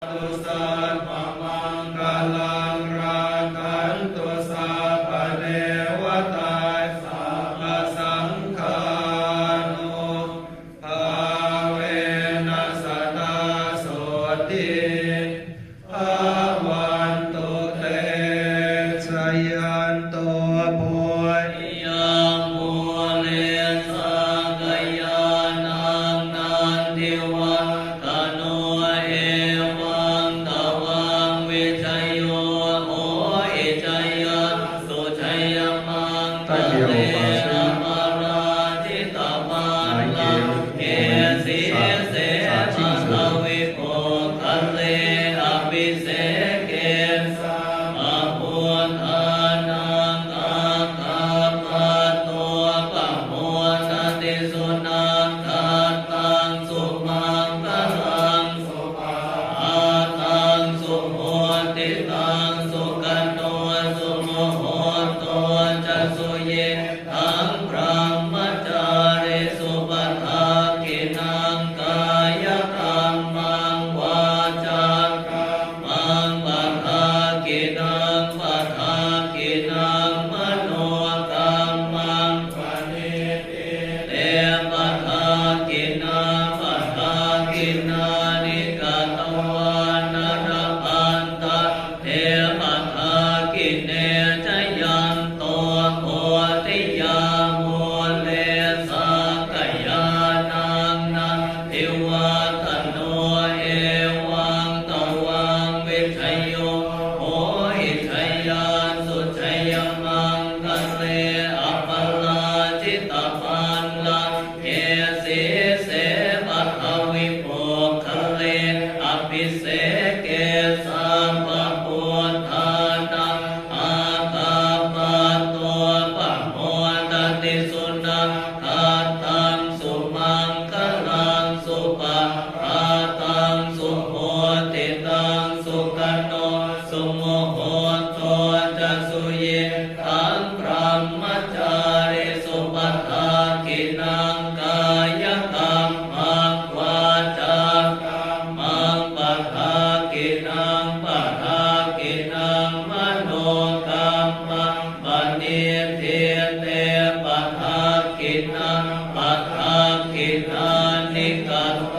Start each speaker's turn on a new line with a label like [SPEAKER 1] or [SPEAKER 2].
[SPEAKER 1] ตุสัพพมังคลังราคันตุสัพพะเทวตาสัพพสังฆานุภาเวนัสตาโสติภาวันตุเตชยันโตโพธิยังมุเลสังกยานังนันทิวัตโนเอวังตวังวิชัยโยโหอิชัยสุชัยมังตะเตนะมาราจิตามาลังเกสีเสมาวิโภคะเลอภิเสเกสัมอภูธานังอาคาปะโตปะโมทติสุนังคาตังสุมังคลังสุภาตังสุโหติตังสุกันโนสุโมโหโตจัสสุเยทังพรหมจาริสุปทากินังกายกรรมังวาจากรรมังปทากินังปทากินังมโนกรรมังปณิทิเตปทากินังปทากินานิกตวานรพันตะเทปทากิเนจยันโตโพธิยาโมเลสังกยานังนันทิวัตโนเอวังตวังวิชัยโยโหอิชัยยาสุชัยมังคะเลอัปปลาจิตปันลังเกสีเสปัทวิโภคะเลอภิเสเกสัมปะพุทธานังอาคาปะโตปะโมทติสุนังคาตังสุมังคลังสุปะอาตังสุโหติตังสุกันโนสุโมโหโตจัสสุเยทังพรหมจาริสุปทากินังกายกรรมังวาจากรรมังปทากินังปทากินังมโนกรรมังปณิทิเตปทากินังปทากินานิกัตต